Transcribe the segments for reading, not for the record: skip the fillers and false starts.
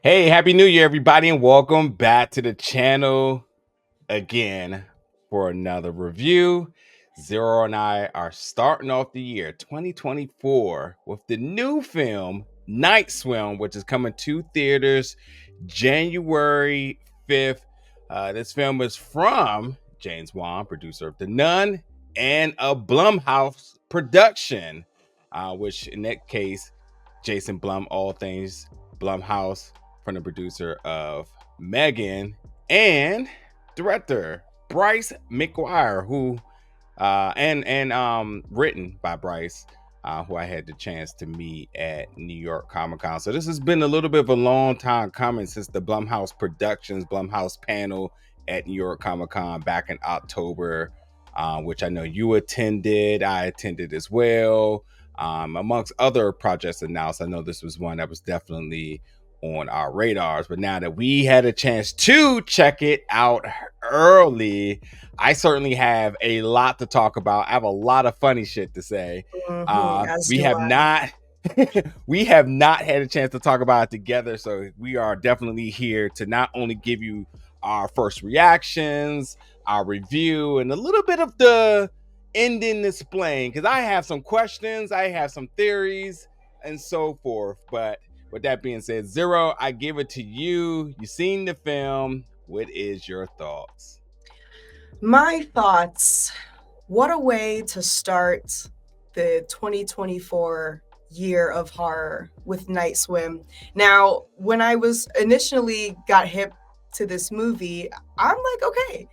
Hey, happy new year, everybody, and welcome back to the channel again for another review. Zero and I are starting off the year 2024 with the new film Night Swim, which is coming to theaters January 5th. This film is from James Wan, producer of The Nun, and a Blumhouse production, which in that case, Jason Blum, all things Blumhouse, from the producer of Megan, and director Bryce McGuire, who and written by Bryce, who I had the chance to meet at New York Comic Con. So this has been a little bit of a long time coming since the Blumhouse Productions Blumhouse panel at New York Comic Con back in October, which I know you attended. I attended as well. Amongst other projects announced, I know this was one that was definitely on our radars. But now that we had a chance to check it out early, I certainly have a lot to talk about. I have a lot of funny shit to say. As We do have I. not we have not had a chance to talk about it together, so we are definitely here to not only give you our first reactions, our review, and a little bit of the ending explain, because I have some questions, I have some theories, and so forth. But with that being said, Zero, I give it to you. You seen the film. What is your thoughts? My thoughts. What a way to start the 2024 year of horror with Night Swim. Now, when I was initially got hip to this movie, I'm like, okay,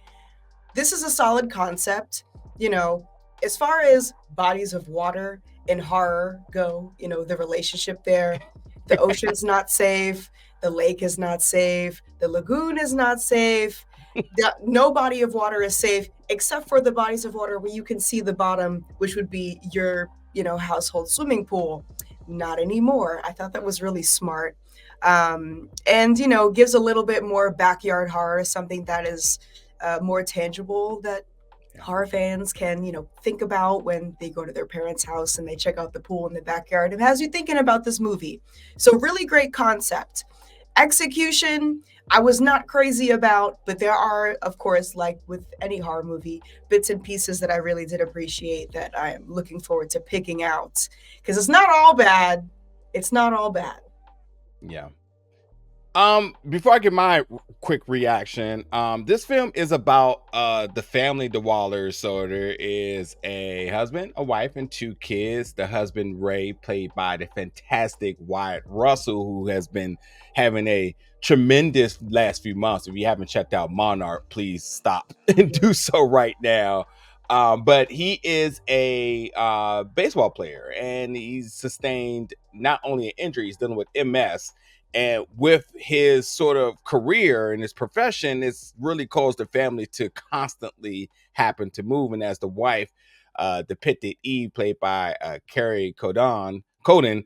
this is a solid concept. You know, as far as bodies of water and horror go, the relationship there, the ocean's not safe, the lake is not safe, the lagoon is not safe. No body of water is safe except for the bodies of water where you can see the bottom, which would be your, household swimming pool. Not anymore. I thought that was really smart. And, gives a little bit more backyard horror, something that is more tangible that horror fans can, think about when they go to their parents' house and they check out the pool in the backyard. It has you thinking about this movie. So, really great concept. Execution, I was not crazy about, but there are, of course, like with any horror movie, bits and pieces that I really did appreciate that I'm looking forward to picking out. Because it's not all bad. It's not all bad. Yeah. Before I give my quick reaction, this film is about the family DeWallers. So there is a husband, a wife, and two kids. The husband, Ray, played by the fantastic Wyatt Russell, who has been having a tremendous last few months. If you haven't checked out Monarch, please stop and do so right now. But he is a baseball player, and he's sustained not only an injury, he's dealing with MS, and with his sort of career and his profession, it's really caused the family to constantly happen to move. And as the wife, depicted Eve, played by Carrie Coden,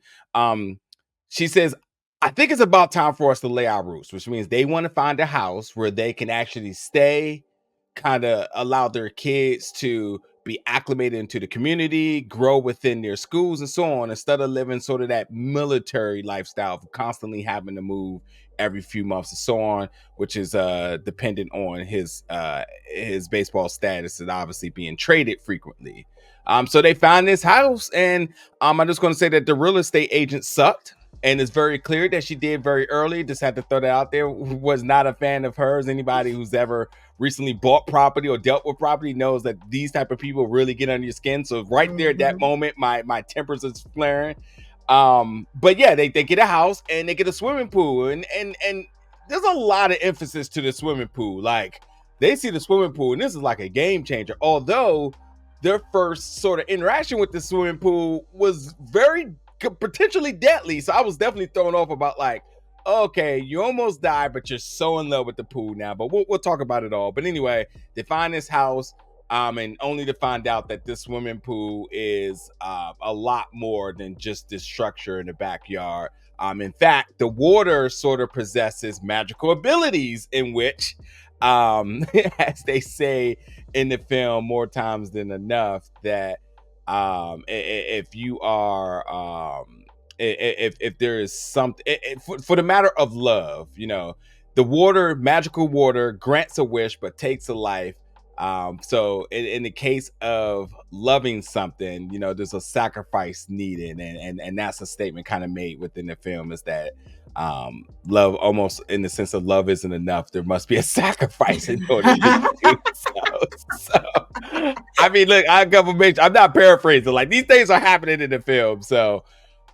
she says, I think it's about time for us to lay our roots, which means they want to find a house where they can actually stay, kind of allow their kids to be acclimated into the community, grow within their schools, and so on, instead of living sort of that military lifestyle of constantly having to move every few months and so on, which is dependent on his baseball status and obviously being traded frequently. So they found this house, and I'm just going to say that the real estate agent sucked, and it's very clear that she did very early. Just had to throw that out there. Was not a fan of hers. Anybody who's ever recently bought property or dealt with property knows that these type of people really get under your skin. So right there at that Mm-hmm. moment, my tempers is flaring. But yeah, they get a house and they get a swimming pool, and there's a lot of emphasis to the swimming pool. Like, they see the swimming pool, and this is like a game changer. Although their first sort of interaction with the swimming pool was very potentially deadly, so I was definitely thrown off about, like, okay, you almost died, but you're so in love with the pool now. But we'll talk about it all. But anyway, they find this house, and only to find out that this swimming pool is a lot more than just this structure in the backyard. In fact, the water sort of possesses magical abilities, in which, as they say in the film more times than enough, that if you are If there is something for the matter of love, the water, magical water, grants a wish but takes a life. So in the case of loving something, there's a sacrifice needed, and that's a statement kind of made within the film, is that love, almost in the sense of love isn't enough, there must be a sacrifice in order to do so. I mean, look, I'm not paraphrasing, like these things are happening in the film. So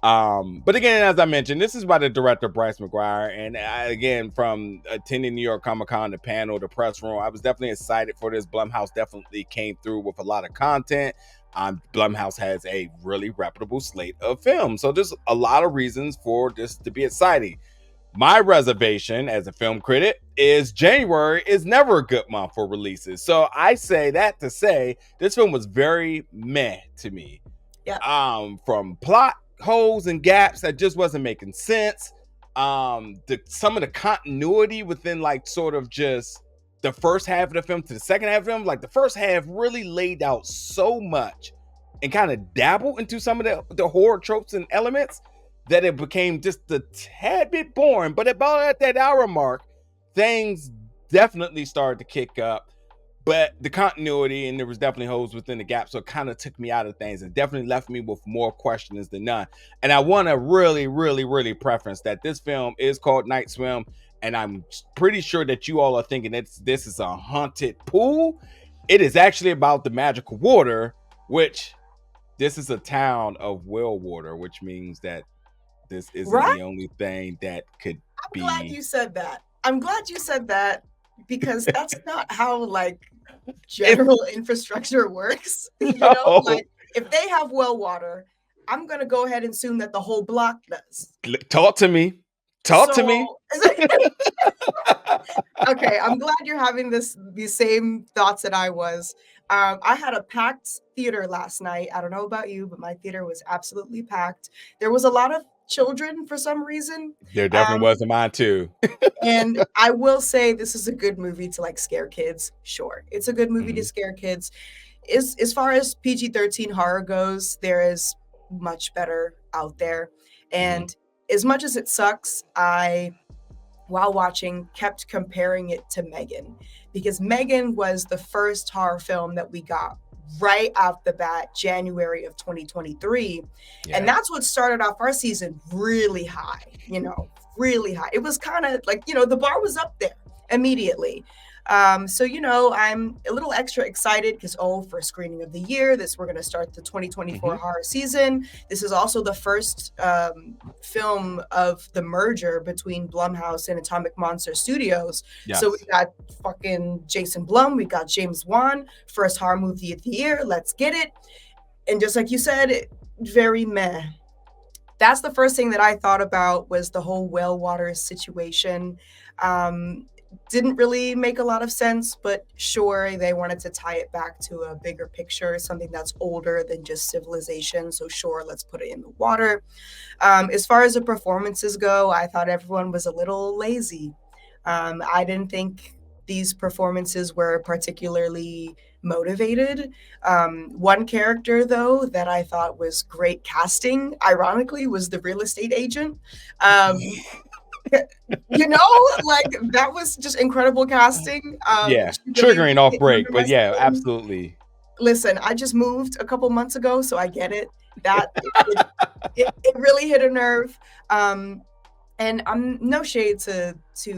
but again, as I mentioned, this is by the director Bryce McGuire, and again, from attending New York Comic Con, the panel, the press room, I was definitely excited for this. Blumhouse definitely came through with a lot of content. Blumhouse has a really reputable slate of films, so there's a lot of reasons for this to be exciting. My reservation as a film critic is January is never a good month for releases. So I say that to say this film was very meh to me. Yeah. From plot holes and gaps that just wasn't making sense. Some of the continuity within, like, sort of just the first half of the film to the second half of the film, like the first half really laid out so much and kind of dabbled into some of the horror tropes and elements that it became just a tad bit boring. But about at that hour mark, things definitely started to kick up. But the continuity, and there was definitely holes within the gap, so it kind of took me out of things and definitely left me with more questions than none. And I want to really, really, really preference that this film is called Night Swim, and I'm pretty sure that you all are thinking that this is a haunted pool. It is actually about the magical water, which this is a town of well water, which means that this isn't Right? the only thing that could I'm be. glad you said that. I'm glad you said that because that's not how, like, general infrastructure works. No. Like, if they have well water, I'm gonna go ahead and assume that the whole block does. Talk to me. Talk to me. Okay, I'm glad you're having these same thoughts that I was. I had a packed theater last night. I don't know about you, but my theater was absolutely packed. There was a lot of children for some reason. There definitely was in mine too. And I will say this is a good movie to, like, scare kids. Sure, it's a good movie to Mhm. scare kids. As far as PG-13 horror goes, there is much better out there. And as much as it sucks, I, while watching, kept comparing it to Megan, because Megan was the first horror film that we got right off the bat, January of 2023. Yeah. And that's what started off our season really high, really high. It was kind of like, the bar was up there immediately. So, I'm a little extra excited because, for screening of the year, we're going to start the 2024 horror season. This is also the first film of the merger between Blumhouse and Atomic Monster Studios. Yes. So we got fucking Jason Blum, we got James Wan, first horror movie of the year. Let's get it. And just like you said, very meh. That's the first thing that I thought about, was the whole well water situation. Didn't really make a lot of sense, but sure, they wanted to tie it back to a bigger picture, something that's older than just civilization. So sure, let's put it in the water. As far as the performances go, I thought everyone was a little lazy. I didn't think these performances were particularly motivated. One character, though, that I thought was great casting, ironically, was the real estate agent. Like, that was just incredible casting. Yeah, really triggering off break, under but my yeah, skin. absolutely. Listen, I just moved a couple months ago, so I get it. That it really hit a nerve. And I'm no shade to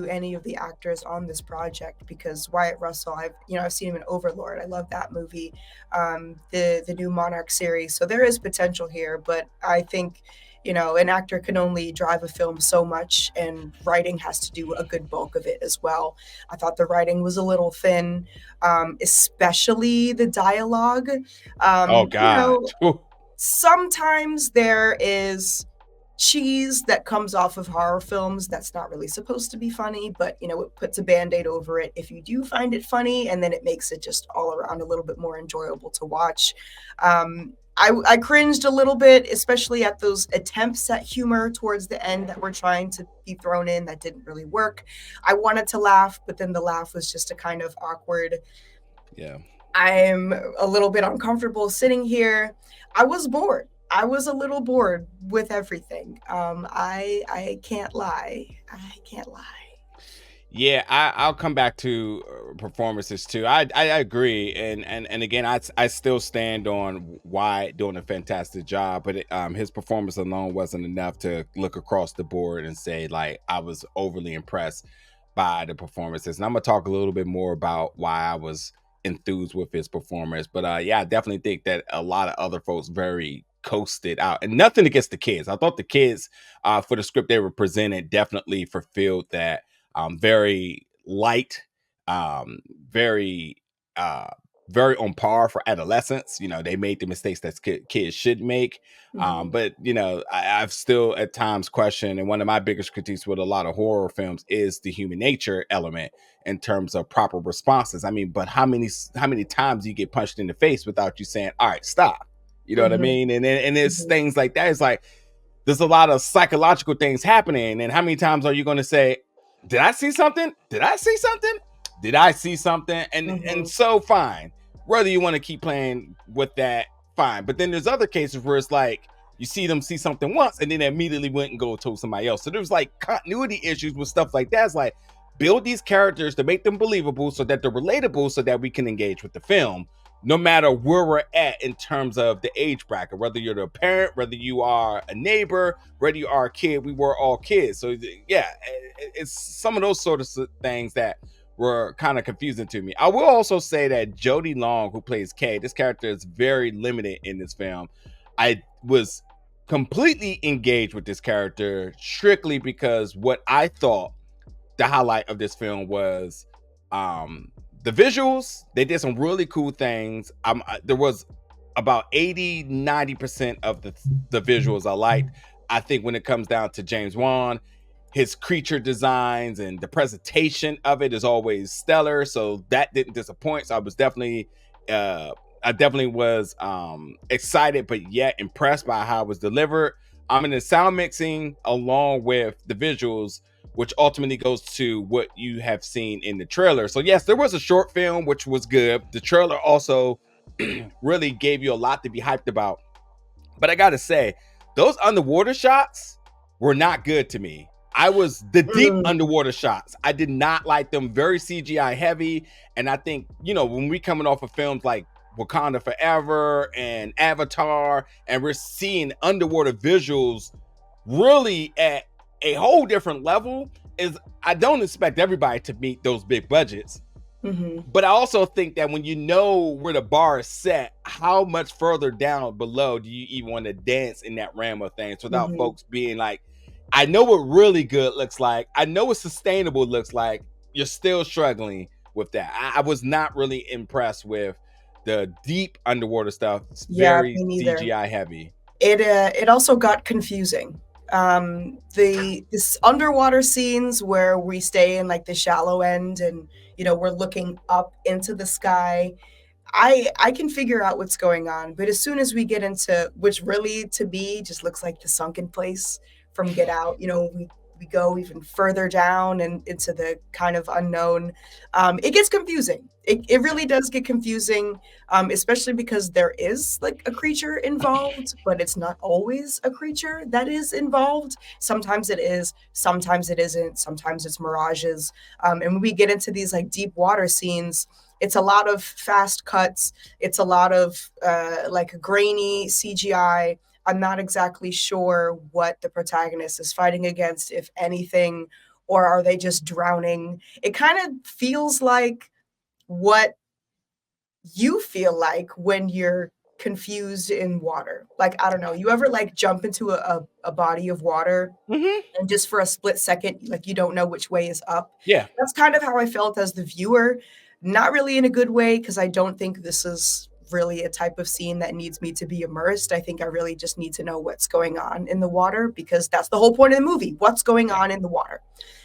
any of the actors on this project, because Wyatt Russell, I've seen him in Overlord. I love that movie. The new Monarch series. So there is potential here, but I think, an actor can only drive a film so much, and writing has to do a good bulk of it as well. I thought the writing was a little thin, especially the dialogue. Oh God. Sometimes there is cheese that comes off of horror films that's not really supposed to be funny, but it puts a band-aid over it if you do find it funny, and then it makes it just all around a little bit more enjoyable to watch. I cringed a little bit, especially at those attempts at humor towards the end that were trying to be thrown in that didn't really work. I wanted to laugh, but then the laugh was just a kind of awkward. Yeah. I'm a little bit uncomfortable sitting here. I was bored. I was a little bored with everything. I can't lie. I can't lie. Yeah, I'll come back to performances too. I agree, and again, I still stand on why doing a fantastic job, but his performance alone wasn't enough to look across the board and say like I was overly impressed by the performances. And I'm gonna talk a little bit more about why I was enthused with his performance. But yeah, I definitely think that a lot of other folks very coasted out, and nothing against the kids. I thought the kids, for the script they were presented, definitely fulfilled that. Very light, um, very uh, very on par for adolescence. You know, they made the mistakes that kids should make. Mhm. But you know, I've still at times questioned, and one of my biggest critiques with a lot of horror films is the human nature element in terms of proper responses. I mean, but how many times do you get punched in the face without you saying, "All right, stop"? You know what I Mhm. mean? And it's Mhm. things like that. It's like there's a lot of psychological things happening. And how many times are you going to say, "Did I see something? Did I see something? Did I see something?" And Mhm. so fine. Whether you want to keep playing with that, fine. But then there's other cases where it's like you see them see something once and then they immediately went and go told somebody else. So there's like continuity issues with stuff like that. It's like build these characters to make them believable so that they're relatable so that we can engage with the film no matter where we're at in terms of the age bracket, whether you're the parent, whether you are a neighbor, whether you are a kid, we were all kids. So yeah, it's some of those sort of things that were kind of confusing to me. I will also say that Jodie Long, who plays Kay, this character is very limited in this film. I was completely engaged with this character strictly because what I thought the highlight of this film was the visuals. They did some really cool things. There was about 80-90% of the visuals I liked. I think when it comes down to James Wan, his creature designs and the presentation of it is always stellar, so that didn't disappoint. So uh I definitely was excited but yet impressed by how it was delivered. I'm in the sound mixing along with the visuals, which ultimately goes to what you have seen in the trailer. So yes, there was a short film which was good. The trailer also really gave you a lot to be hyped about. But I gotta say, those underwater shots were not good to me. I was the deep Mm. underwater shots. I did not like them. Very CGI heavy. And I think, you know, when we coming off of films like Wakanda Forever and Avatar, and we're seeing underwater visuals really at a whole different level, is I don't expect everybody to meet those big budgets. Mhm. But I also think that when you know where the bar is set, how much further down below do you even want to dance in that realm of things without Mhm. folks being like, I know what really good looks like. I know what sustainable looks like. You're still struggling with that. I was not really impressed with the deep underwater stuff. It's Yeah, very me neither. CGI heavy. It also got confusing. The this underwater scenes where we stay in like the shallow end and we're looking up into the sky. I can figure out what's going on, but as soon as we get into which really to me just looks like the sunken place from Get Out, we go even further down and into the kind of unknown. It gets confusing. It really does get confusing, especially because there is like a creature involved, but it's not always a creature that is involved. Sometimes it is, sometimes it isn't, sometimes it's mirages. And when we get into these like deep water scenes, it's a lot of fast cuts. It's a lot of like grainy CGI. I'm not exactly sure what the protagonist is fighting against, if anything, or are they just drowning? It kind of feels like what you feel like when you're confused in water. Like, I don't know, you ever like jump into a body of water Mm-hmm. and just for a split second, like you don't know which way is up. Yeah. That's kind of how I felt as the viewer. Not really in a good way, because I don't think this is really a type of scene that needs me to be immersed. I think I really just need to know what's going on in the water because that's the whole point of the movie. What's going Yeah. on in the water?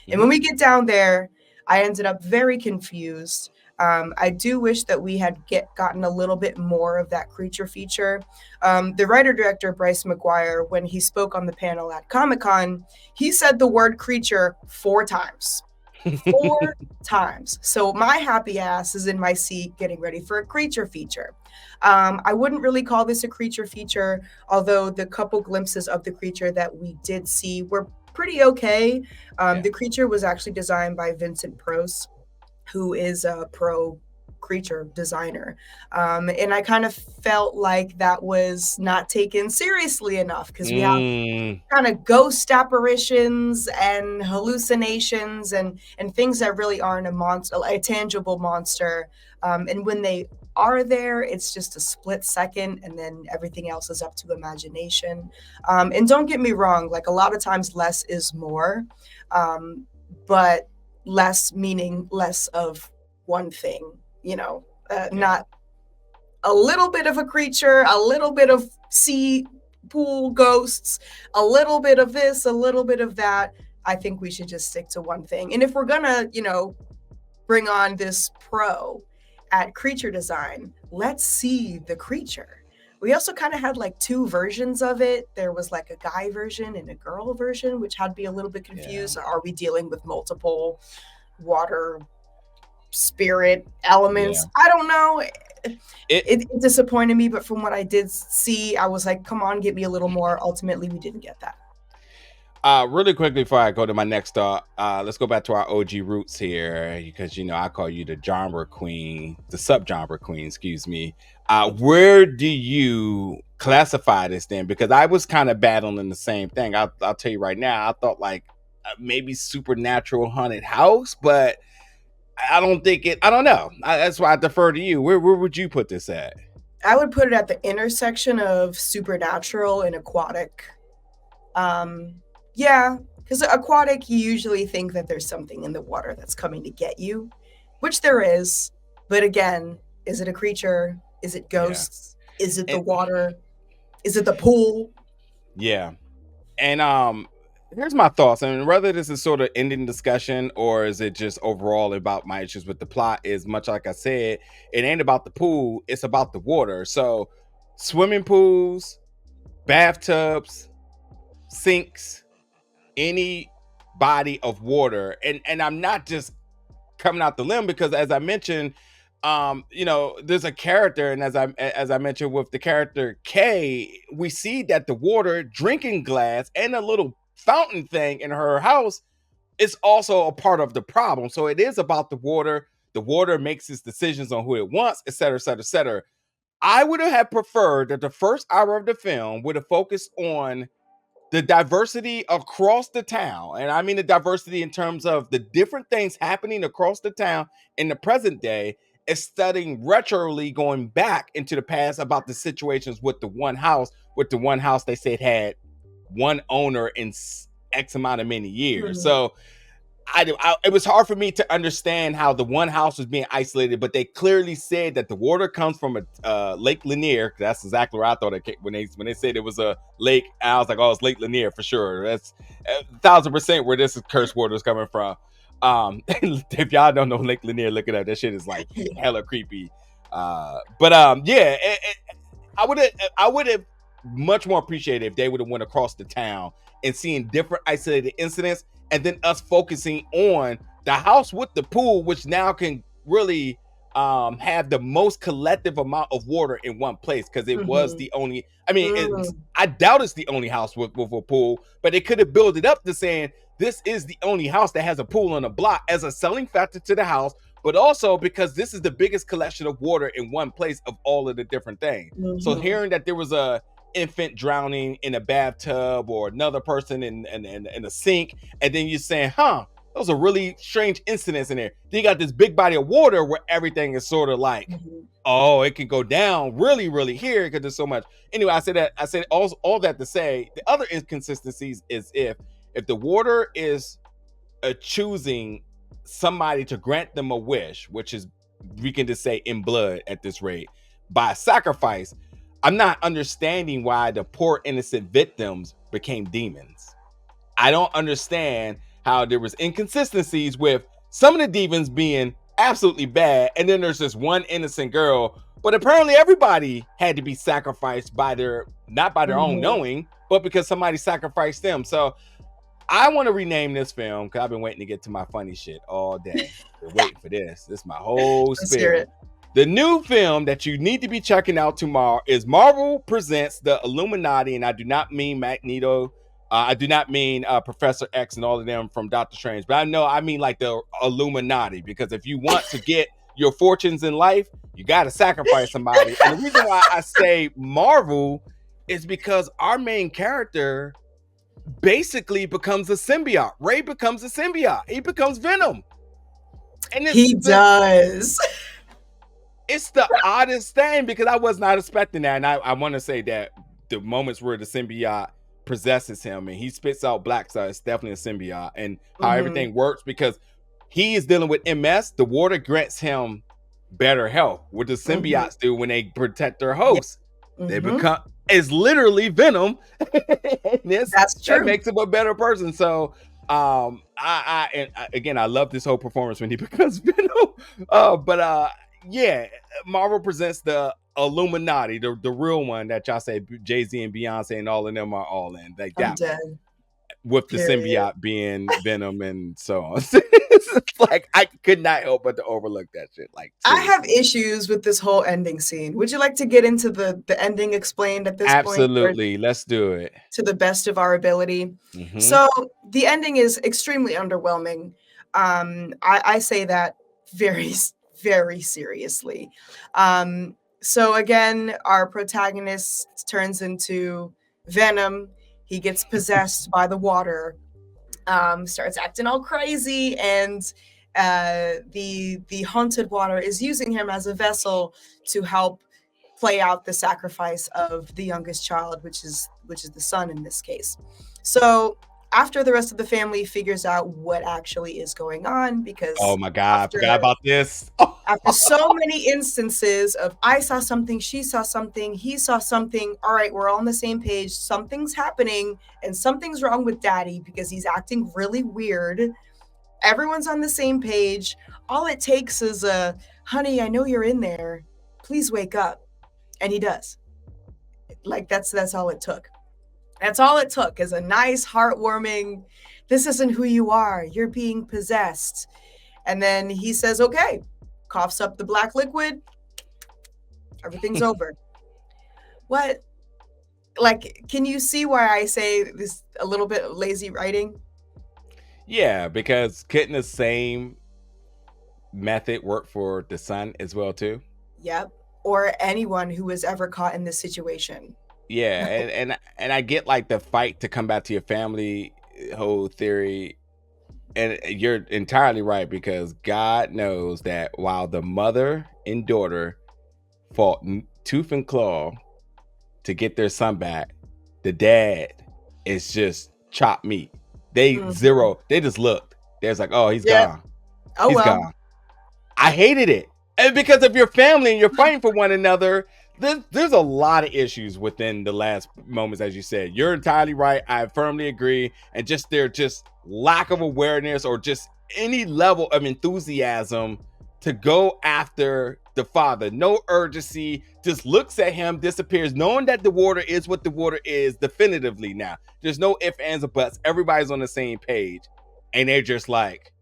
And Mm-hmm. when we get down there, I ended up very confused. I do wish that we had gotten a little bit more of that creature feature. The writer director Bryce McGuire, when he spoke on the panel at Comic Con, he said the word creature 4 times. 4 times. So my happy ass is in my seat getting ready for a creature feature. I wouldn't really call this a creature feature, although the couple glimpses of the creature that we did see were pretty okay. Yeah. The creature was actually designed by Vincent Prose, who is a pro creature designer. And I kind of felt like that was not taken seriously enough because we have Mm, kind of ghost apparitions and hallucinations and things that really aren't a monster, a tangible monster. And when they are there, it's just a split second, and then everything else is up to imagination. And don't get me wrong, like a lot of times, less is more, but less meaning less of one thing. You know, yeah. not a little bit of a creature, a little bit of sea pool ghosts, a little bit of this, a little bit of that. I think we should just stick to one thing. And if we're gonna, bring on this pro at creature design, let's see the creature. We also kind of had like two versions of it. There was like a guy version and a girl version, which had me a little bit Yeah. confused. Are we dealing with multiple water spirit elements? Yeah. I don't know. It It disappointed me, but from what I did see, I was like, come on, get me a little more. Ultimately, we didn't get that. Really quickly before I go to my next thought, let's go back to our OG roots here because I call you the genre queen, the subgenre queen, excuse me. Where do you classify this then? Because I was kind of battling the same thing. I'll tell you right now, I thought like maybe supernatural haunted house, but I don't think it. I don't know. That's why I defer to you. Where would you put this at? I would put it at the intersection of supernatural and aquatic. Yeah, because aquatic, you usually think that there's something in the water that's coming to get you, which there is. But again, is it a creature? Is it Yeah, ghosts? Is it the and water? Is it the pool? yeah, and here's my thoughts. And whether this is sort of ending discussion or is it just overall about my issues with the plot, is much like I said, it ain't about the pool, it's about the water. So, swimming pools, bathtubs, sinks, any body of water, and I'm not just coming out the limb because as I mentioned, there's a character, and as I mentioned with the character Kay, we see that the water drinking glass and a little fountain thing in her house is also a part of the problem. So it is about the water. The water makes its decisions on who it wants, et cetera, et cetera, et cetera. I would have preferred that the first hour of the film would have focused on the diversity across the town. And I mean the diversity in terms of the different things happening across the town in the present day, is studying retroly going back into the past about the situations with the one house, they said had one owner in X amount of many years. Hmm. So it was hard for me to understand how the one house was being isolated, but they clearly said that the water comes from a Lake Lanier. That's exactly where I thought it came, when they said it was a lake. I was like, oh, it's Lake Lanier for sure. That's 1,000% where this cursed water is coming from. If y'all don't know Lake Lanier, look it up. That shit is like Yeah. hella creepy. But yeah, I would have much more appreciated if they would have went across the town and seeing different isolated incidents, and then us focusing on the house with the pool, which now can really have the most collective amount of water in one place, because it was Hmm. the only. I mean, Mm. I doubt it's the only house with a pool, but they could have built it up to saying this is the only house that has a pool on the block as a selling factor to the house, but also because this is the biggest collection of water in one place of all of the different things. So Hmm. hearing that there was a infant drowning in a bathtub or another person in a sink, and then you're saying, huh, those are really strange incidents in there. Then you got this big body of water where everything is sort of like, Hmm. oh, it can go down really, really here because there's so much. Anyway, I said all that to say the other inconsistencies is if the water is choosing somebody to grant them a wish, which is, we can just say in blood at this rate, by sacrifice, I'm not understanding why the poor innocent victims became demons. I don't understand how there was inconsistencies with some of the demons being absolutely bad, and then there's this one innocent girl. But apparently everybody had to be sacrificed by their, not by their own Hmm. knowing, but because somebody sacrificed them. So I want to rename this film because I've been waiting to get to my funny shit all day. Been waiting for this. This is my whole Let's hear spill. it. The new film that you need to be checking out tomorrow is Marvel Presents the Illuminati, and I do not mean Magneto. I do not mean Professor X and all of them from Doctor Strange, but I mean like the Illuminati, because if you want to get your fortunes in life, you got to sacrifice somebody. And the reason why I say Marvel is because our main character basically becomes a symbiote. Ray becomes a symbiote. He becomes Venom. And He does. It's the oddest thing because I was not expecting that. And I want to say that the moments where the symbiote possesses him and he spits out black stuff, it's definitely a symbiote. And how everything works, because he is dealing with MS, the water grants him better health. What the symbiotes do when they protect their host? They become, it's literally Venom. That's true. That makes him a better person. So again, I love this whole performance when he becomes Venom. Yeah, Marvel Presents the Illuminati, the real one that y'all say Jay-Z and Beyonce and all of them are all in. Like that one. With the symbiote being Venom and so on. It's like I could not help but to overlook that shit. Like seriously. I have issues with this whole ending scene. Would you like to get into the ending explained at this point? Absolutely. Let's do it. To the best of our ability. So the ending is extremely underwhelming. I say that very, very seriously. So again, our protagonist turns into Venom. He gets possessed by the water, starts acting all crazy, and the haunted water is using him as a vessel to help play out the sacrifice of the youngest child, which is the son in this case. So after the rest of the family figures out what actually is going on, because oh my god, I forgot about this. After so many instances of I saw something, she saw something, he saw something, all right, we're all on the same page, something's happening, and something's wrong with daddy because he's acting really weird. Everyone's on the same page. All it takes is a, honey, I know you're in there, please wake up. And he does. Like that's all it took. That's all it took, is a nice, heartwarming, this isn't who you are, you're being possessed. And then he says, okay, coughs up the black liquid, everything's over. What? Like, can you see why I say this a little bit of lazy writing? Yeah, because couldn't the same method work for the son as well too? Yep. Or anyone who was ever caught in this situation. Yeah, and I get like the fight to come back to your family whole theory. And you're entirely right, because God knows that while the mother and daughter fought tooth and claw to get their son back, the dad is just chopped meat. They they just looked. There's like, oh, he's gone. Oh, he's gone. I hated it. And because of your family and you're fighting for one another, there's a lot of issues within the last moments, as you said. You're entirely right. I firmly agree. And just their just lack of awareness or just any level of enthusiasm to go after the father. No urgency, just looks at him, disappears, knowing that the water is what the water is definitively now. There's no ifs, ands, or buts. Everybody's on the same page. And they're just like,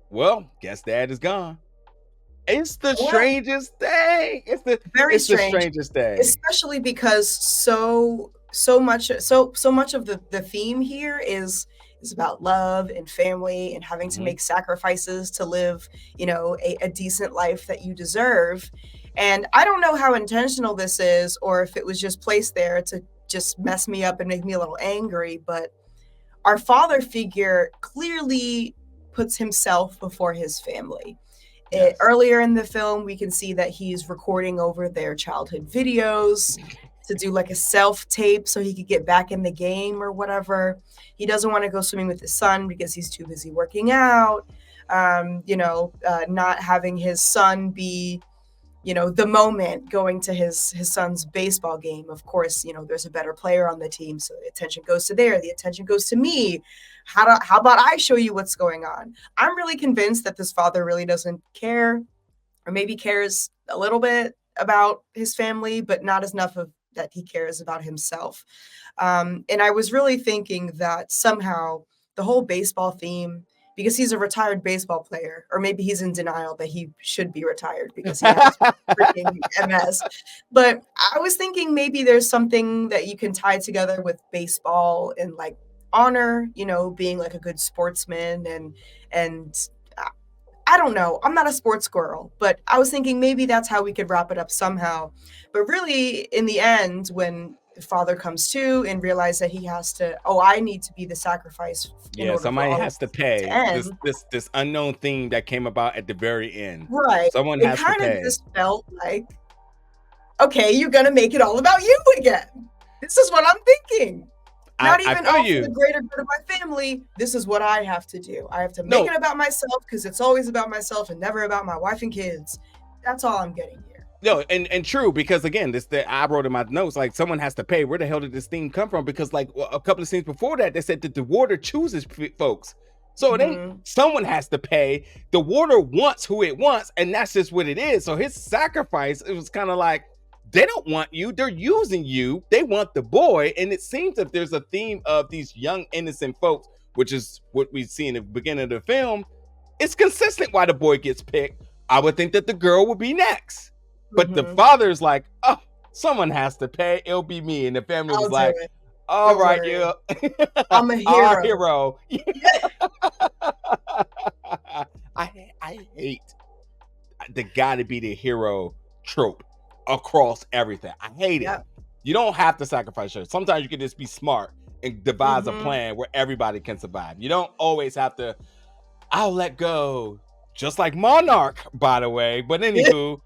well, guess dad is gone. It's the strangest thing. It's the strangest thing. Especially because so much of the theme here is about love and family and having to make sacrifices to live, a decent life that you deserve. And I don't know how intentional this is, or if it was just placed there to just mess me up and make me a little angry, but our father figure clearly puts himself before his family. Yes. Earlier in the film, we can see that he's recording over their childhood videos to do like a self-tape so he could get back in the game or whatever. He doesn't want to go swimming with his son because he's too busy working out. Not having his son be, the moment going to his son's baseball game. Of course, there's a better player on the team, so the attention goes to there. The attention goes to me. How about I show you what's going on? I'm really convinced that this father really doesn't care, or maybe cares a little bit about his family, but not enough that he cares about himself. And I was really thinking that somehow the whole baseball theme, because he's a retired baseball player, or maybe he's in denial that he should be retired because he has freaking MS. But I was thinking maybe there's something that you can tie together with baseball and like honor, being like a good sportsman and I don't know. I'm not a sports girl, but I was thinking maybe that's how we could wrap it up somehow. But really, in the end, when the father comes to and realize that he has to, oh, I need to be the sacrifice in Yeah, order for somebody all of has to this to pay this end. this this unknown theme that came about at the very end. Right. Someone It has to kind of pay. just felt like, okay, you're going to make it all about you again. This is what I'm thinking. Not I even feel all for the you. greater good of my family. This is what I have to do. I have to make No, it about myself because it's always about myself and never about my wife and kids. That's all I'm getting here. no, and true, because again, this that I wrote in my notes, like someone has to pay. Where the hell did this theme come from? Because like a couple of scenes before that, they said that the water chooses folks. So it ain't Mhm. someone has to pay. The water wants who it wants, and that's just what it is. So his sacrifice, it was kind of like they don't want you, they're using you. They want the boy, and it seems that there's a theme of these young innocent folks, which is what we see in the beginning of the film. It's consistent why the boy gets picked. I would think that the girl would be next. But the Mhm. father's like, oh, someone has to pay. It'll be me. And the family I'll was do like, it. all Don't right, worry. yeah. I'm a Our hero. hero. Yeah. I hate the gotta be the hero trope across everything. I hate it. Yep. You don't have to sacrifice yourself. Sometimes you can just be smart and devise a Mhm. plan where everybody can survive. You don't always have to, I'll let go. Just like Monarch, by the way. But anywho,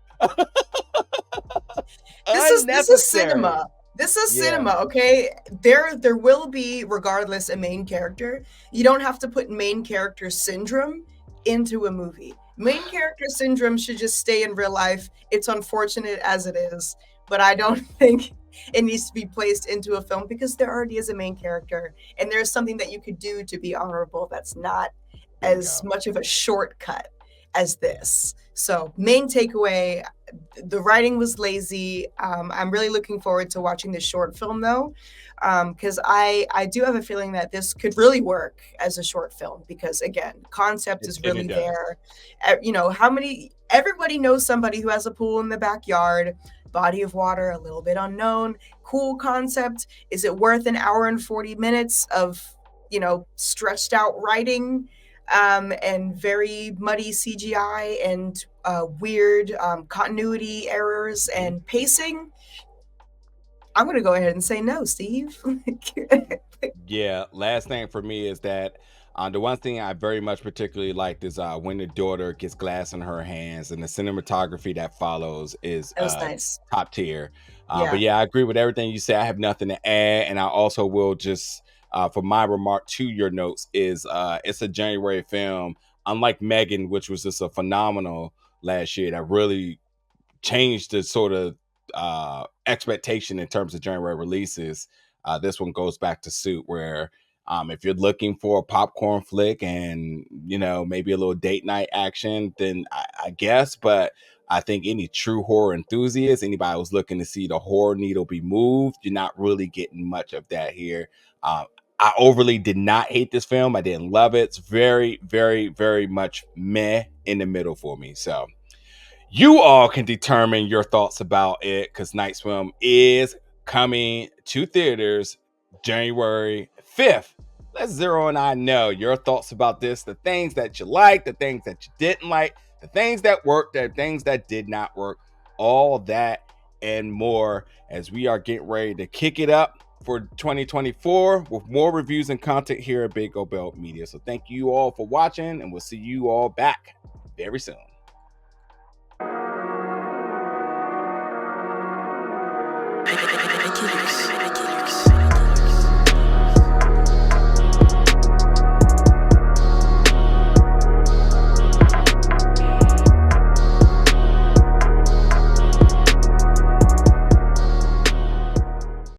This is unnecessary. cinema. This is Yeah, cinema, okay? There will be, regardless, a main character. You don't have to put main character syndrome into a movie. Main character syndrome should just stay in real life. It's unfortunate as it is, but I don't think it needs to be placed into a film because there already is a main character, and there's something that you could do to be honorable that's not as bingo. much of a shortcut as this. So, main takeaway, the writing was lazy. I'm really looking forward to watching this short film though, because I do have a feeling that this could really work as a short film because again, concept is And it really does. there. How many everybody knows somebody who has a pool in the backyard. Body of water, a little bit unknown. Cool concept. Is it worth an hour and 40 minutes of stretched out writing? And very muddy CGI and weird continuity errors Mhm. and pacing, I'm going to go ahead and say no, Steve. Yeah, last thing for me is that the one thing I very much particularly liked is when the daughter gets glass in her hands, and the cinematography that follows is That was nice. top tier. But Yeah. yeah, I agree with everything you said. I have nothing to add, and I also will just for my remark to your notes is it's a January film, unlike Megan, which was just a phenomenal last year that really changed the sort of expectation in terms of January releases. This one goes back to suit where if you're looking for a popcorn flick and maybe a little date night action, then I guess. But I think any true horror enthusiast, anybody who's looking to see the horror needle be moved, you're not really getting much of that here. I overly did not hate this film. I didn't love it. It's very, very, very much meh in the middle for me. So you all can determine your thoughts about it because Night Swim is coming to theaters January 5th. Let Zero and I know your thoughts about this, the things that you liked, the things that you didn't like, the things that worked, the things that did not work, all that and more as we are getting ready to kick it up for 2024 with more reviews and content here at Big O Belt Media. So thank you all for watching, and we'll see you all back very soon. I